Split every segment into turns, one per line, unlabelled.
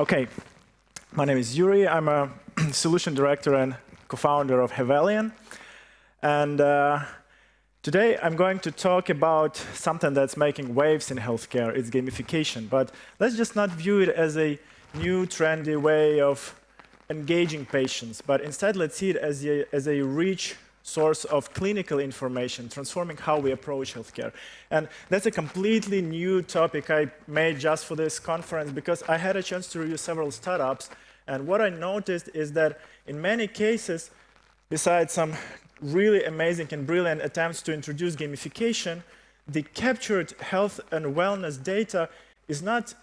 Okay, my name is Yuri. I'm a solution director and co-founder of Hevelian. And today I'm going to talk about something that's making waves in healthcare. It's gamification. But let's just not view it as a new, trendy way of engaging patients, but instead let's see it as a rich source of clinical information, transforming how we approach healthcare. And that's a completely new topic I made just for this conference because I had a chance to review several startups, and what I noticed is that in many cases, besides some really amazing and brilliant attempts to introduce gamification, the captured health and wellness data is not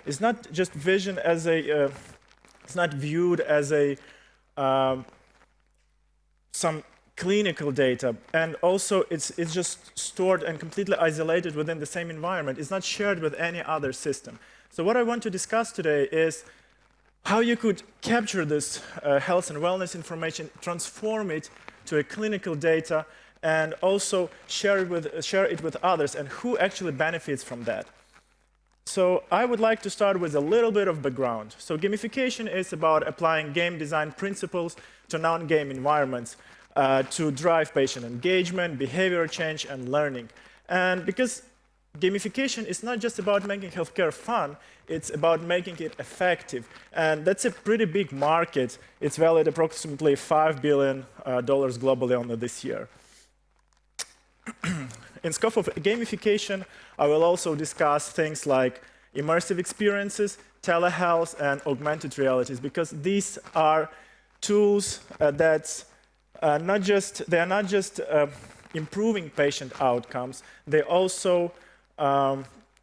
is not just vision as a it's not viewed as a some clinical data, and also it's just stored and completely isolated within the same environment. It's not shared with any other system. So what I want to discuss today is how you could capture this health and wellness information, transform it to a clinical data, and also share it with others, and who actually benefits from that. So I would like to start with a little bit of background. So gamification is about applying game design principles to non-game environments to drive patient engagement, behavior change, and learning. And because gamification is not just about making healthcare fun, it's about making it effective. And that's a pretty big market. It's valued approximately $5 billion globally only this year. In scope of gamification, I will also discuss things like immersive experiences, telehealth, and augmented realities, because these are tools that are not just improving patient outcomes, they also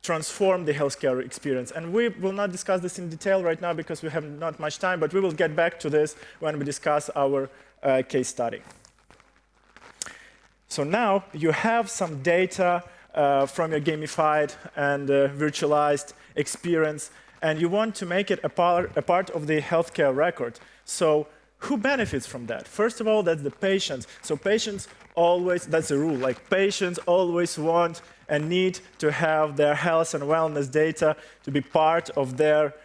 transform the healthcare experience. And we will not discuss this in detail right now because we have not much time, but we will get back to this when we discuss our case study. So now you have some data from your gamified and virtualized experience, and you want to make it a part of the healthcare record. So who benefits from that? First of all, that's the patients. So patients always, that's a rule, like patients always want and need to have their health and wellness data to be part of their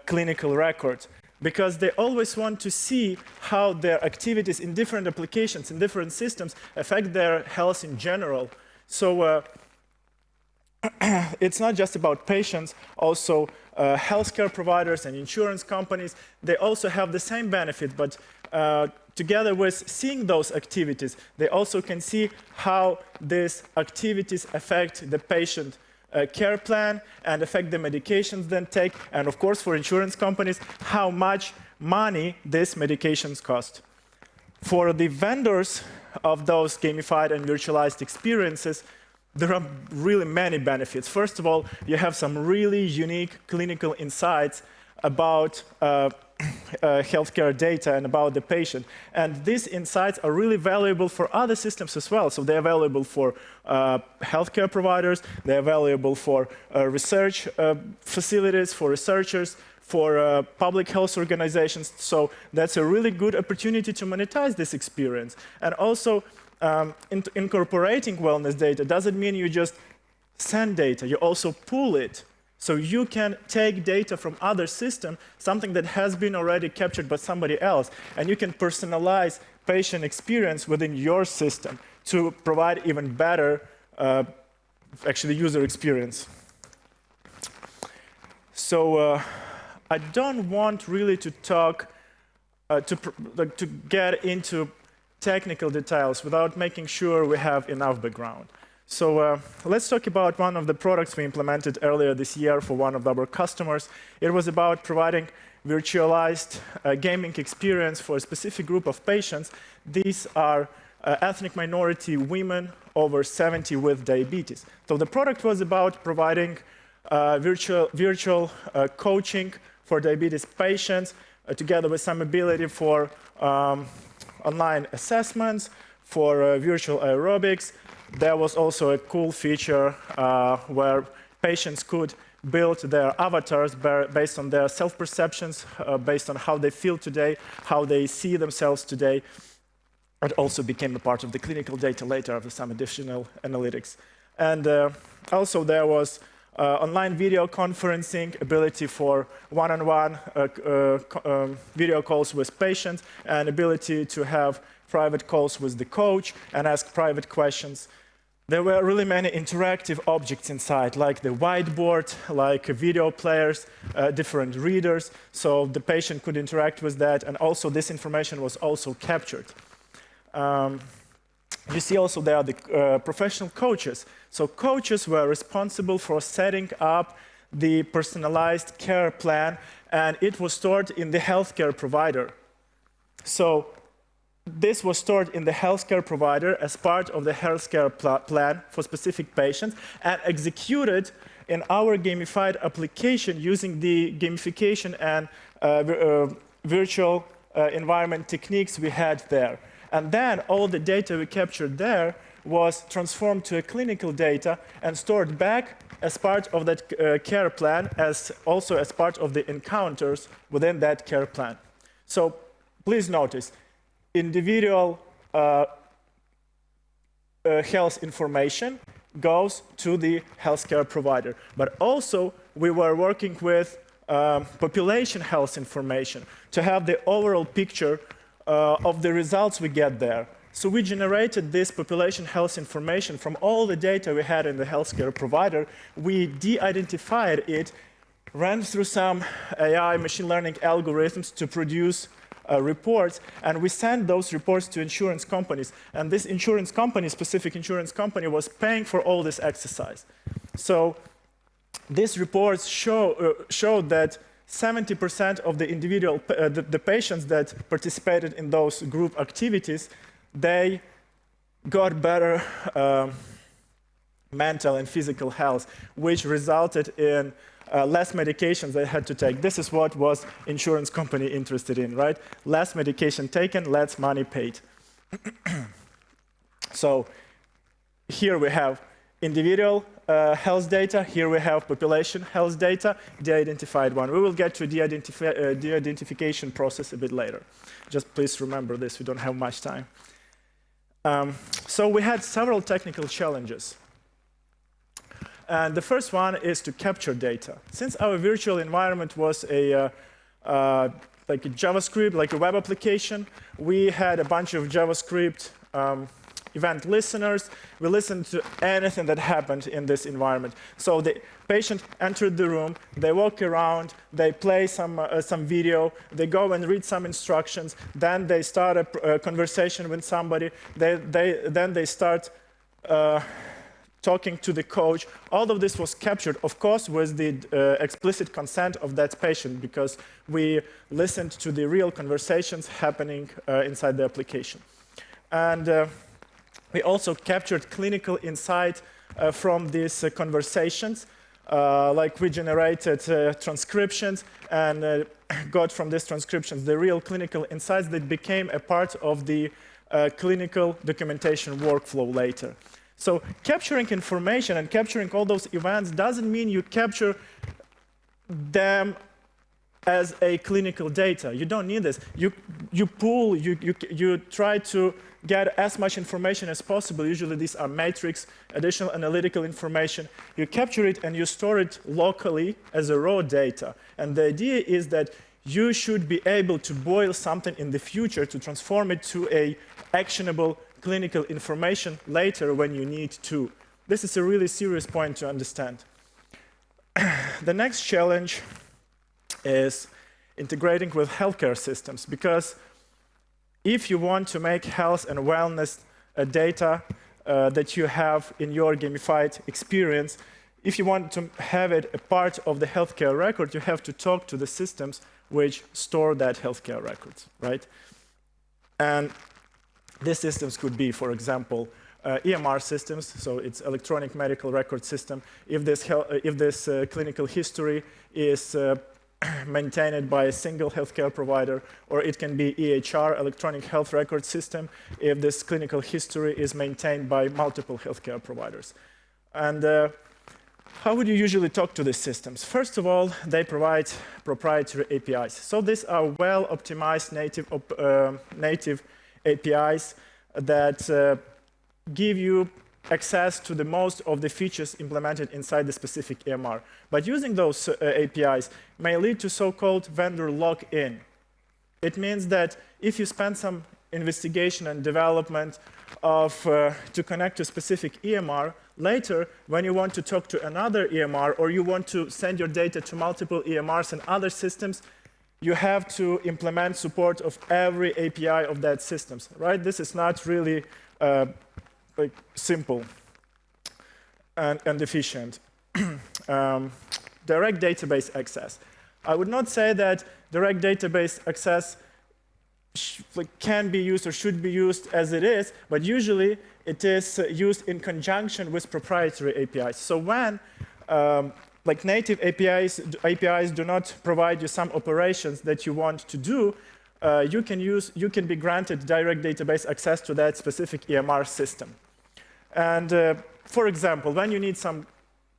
clinical record, because they always want to see how their activities in different applications, in different systems, affect their health in general. So it's not just about patients, also healthcare providers and insurance companies, they also have the same benefit, but together with seeing those activities, they also can see how these activities affect the patient care plan and affect the medications then take, and of course for insurance companies, how much money these medications cost. For the vendors of those gamified and virtualized experiences, there are really many benefits. First of all, you have some really unique clinical insights about healthcare data and about the patient. And these insights are really valuable for other systems as well. So they're valuable for healthcare providers, they're valuable for research facilities, for researchers, for public health organizations. So that's a really good opportunity to monetize this experience. And also, incorporating wellness data doesn't mean you just send data, you also pool it. So you can take data from other systems, something that has been already captured by somebody else, and you can personalize patient experience within your system to provide even better user experience. So I don't want really to talk, to get into technical details without making sure we have enough background. So let's talk about one of the products we implemented earlier this year for one of our customers. It was about providing virtualized gaming experience for a specific group of patients. These are ethnic minority women over 70 with diabetes. So the product was about providing virtual coaching for diabetes patients, together with some ability for online assessments, for virtual aerobics. There was also a cool feature where patients could build their avatars based on their self-perceptions, based on how they feel today, how they see themselves today. It also became a part of the clinical data later after some additional analytics. And also there was online video conferencing, ability for one-on-one video calls with patients, and ability to have private calls with the coach and ask private questions. There were really many interactive objects inside, like the whiteboard, like video players, different readers, so the patient could interact with that, and also this information was also captured. You see also there are the professional coaches. So coaches were responsible for setting up the personalized care plan, and it was stored in the healthcare provider. So this was stored in the healthcare provider as part of the healthcare plan for specific patients and executed in our gamified application using the gamification and virtual environment techniques we had there. And then all the data we captured there was transformed to a clinical data and stored back as part of that care plan, also as part of the encounters within that care plan. So please notice, individual health information goes to the healthcare provider. But also, we were working with population health information to have the overall picture of the results we get there. So we generated this population health information from all the data we had in the healthcare provider. We de-identified it, ran through some AI machine learning algorithms to produce reports, and we sent those reports to insurance companies. And this insurance company, specific insurance company, was paying for all this exercise. So these reports showed that 70% of the individual, the patients that participated in those group activities, they got better mental and physical health, which resulted in less medications they had to take. This is what was insurance company interested in, right? Less medication taken, less money paid. So here we have individual health data. Here we have population health data, de-identified one. We will get to de-identification process a bit later. Just please remember this, we don't have much time. So we had several technical challenges. And the first one is to capture data. Since our virtual environment was like a JavaScript, like a web application, we had a bunch of JavaScript event listeners. We listened to anything that happened in this environment. So the patient entered the room, they walk around, they play some video, they go and read some instructions, then they start a conversation with somebody, then they start talking to the coach. All of this was captured, of course, with the explicit consent of that patient, because we listened to the real conversations happening inside the application. And we also captured clinical insight from these conversations, like we generated transcriptions and got from these transcriptions the real clinical insights that became a part of the clinical documentation workflow later. So capturing information and capturing all those events doesn't mean you capture them as a clinical data. You don't need this. You pull, you try to get as much information as possible. Usually these are matrix, additional analytical information. You capture it and you store it locally as a raw data. And the idea is that you should be able to boil something in the future to transform it to a actionable clinical information later when you need to. This is a really serious point to understand. The next challenge is integrating with healthcare systems, because if you want to make health and wellness data that you have in your gamified experience, if you want to have it a part of the healthcare record, you have to talk to the systems which store that healthcare records, right? And these systems could be, for example, EMR systems, so it's electronic medical record system. If this clinical history is maintained by a single healthcare provider, or it can be EHR, electronic health record system, if this clinical history is maintained by multiple healthcare providers. And how would you usually talk to these systems? First of all, they provide proprietary APIs. So these are well-optimized native APIs that give you access to the most of the features implemented inside the specific EMR. But using those APIs may lead to so-called vendor lock-in. It means that if you spend some investigation and development to connect to a specific EMR, later, when you want to talk to another EMR or you want to send your data to multiple EMRs and other systems, you have to implement support of every API of that systems, right? This is not really like simple and efficient. Direct database access. I would not say that direct database access can be used or should be used as it is, but usually it is used in conjunction with proprietary APIs. So when like native APIs do not provide you some operations that you want to do, you can be granted direct database access to that specific EMR system. And for example, when you need some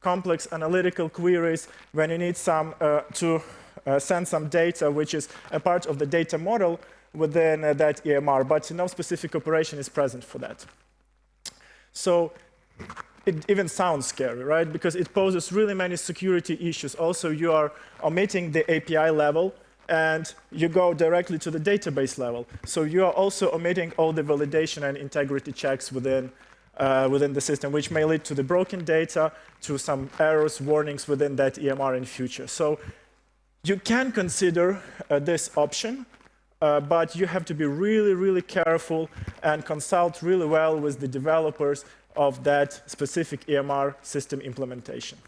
complex analytical queries, when you need some to send some data which is a part of the data model within that EMR, but no specific operation is present for that. So it even sounds scary, right? Because it poses really many security issues. Also, you are omitting the API level, and you go directly to the database level. So you are also omitting all the validation and integrity checks within the system, which may lead to the broken data, to some errors, warnings within that EMR in future. So you can consider this option, but you have to be really, really careful and consult really well with the developers of that specific EMR system implementation.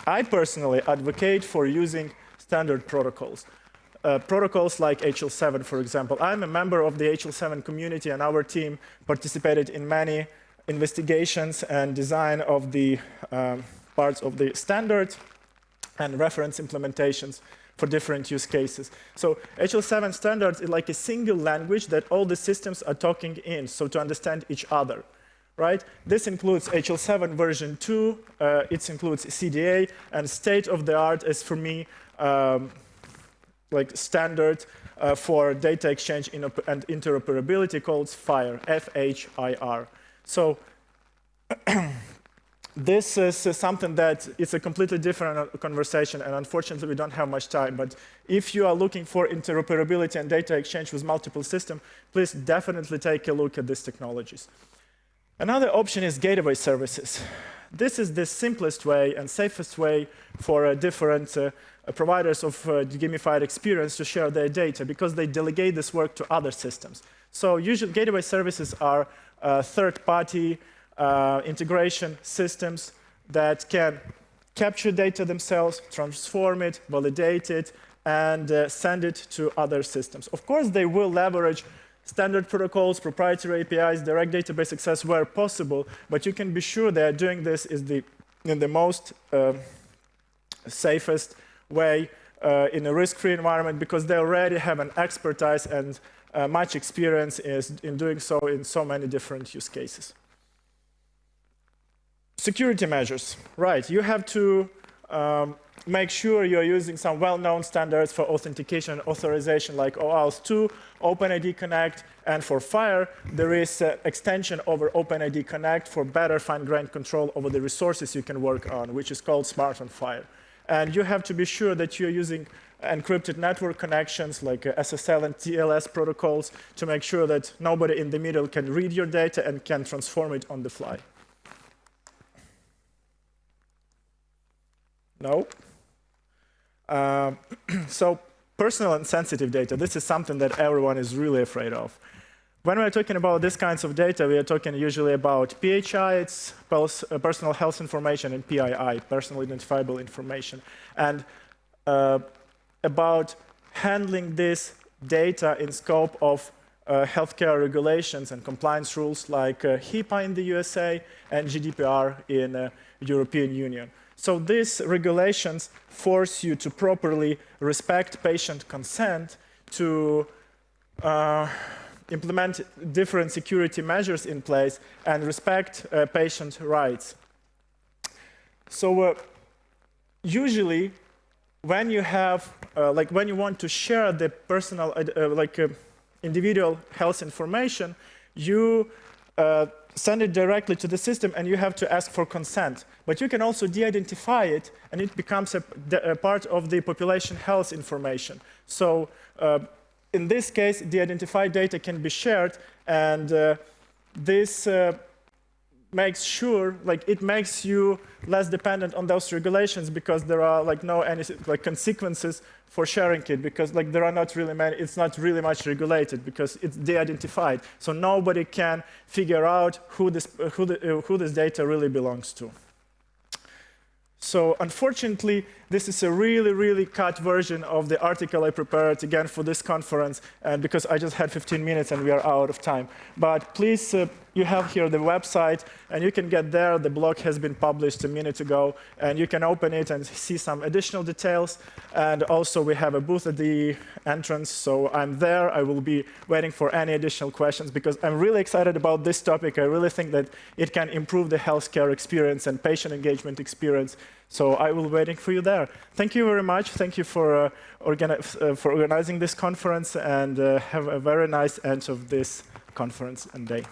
I personally advocate for using standard protocols. Protocols like HL7, for example. I'm a member of the HL7 community, and our team participated in many investigations and design of the parts of the standard and reference implementations for different use cases. So HL7 standards is like a single language that all the systems are talking in, so to understand each other, right? This includes HL7 version 2, it includes CDA, and state-of-the-art is, for me, like standard for data exchange and interoperability called FHIR, F-H-I-R. So this is something that it's a completely different conversation, and unfortunately we don't have much time. But if you are looking for interoperability and data exchange with multiple systems, please definitely take a look at these technologies. Another option is gateway services. This is the simplest way and safest way for different providers of gamified experience to share their data, because they delegate this work to other systems. So usually gateway services are third-party integration systems that can capture data themselves, transform it, validate it, and send it to other systems. Of course, they will leverage standard protocols, proprietary APIs, direct database access where possible, but you can be sure they are doing this in the most safest way in a risk-free environment, because they already have an expertise and much experience in doing so in so many different use cases. Security measures, right? You have to make sure you're using some well-known standards for authentication and authorization, like OAuth 2, OpenID Connect, and for FHIR, there is extension over OpenID Connect for better fine-grained control over the resources you can work on, which is called Smart on FHIR. And you have to be sure that you're using encrypted network connections like SSL and TLS protocols to make sure that nobody in the middle can read your data and can transform it on the fly. No? So personal and sensitive data, this is something that everyone is really afraid of. When we're talking about these kinds of data, we are talking usually about PHI, it's personal health information, and PII, personal identifiable information. And about handling this data in scope of healthcare regulations and compliance rules like HIPAA in the USA and GDPR in European Union. So these regulations force you to properly respect patient consent, to implement different security measures in place, and respect patient rights. So usually, when you have, when you want to share the personal, individual health information, you send it directly to the system, and you have to ask for consent. But you can also de-identify it, and it becomes a part of the population health information. So in this case, de-identified data can be shared, and this makes sure, it makes you less dependent on those regulations, because there are no any consequences for sharing it, because there are not really many, it's not really much regulated because it's de-identified. So nobody can figure out who this data really belongs to. So unfortunately, this is a really, really cut version of the article I prepared again for this conference, and because I just had 15 minutes and we are out of time. But please, you have here the website, and you can get there. The blog has been published a minute ago, and you can open it and see some additional details. And also, we have a booth at the entrance, so I'm there. I will be waiting for any additional questions, because I'm really excited about this topic. I really think that it can improve the healthcare experience and patient engagement experience. So I will be waiting for you there. Thank you very much. Thank you for organizing this conference, and have a very nice end of this conference and day.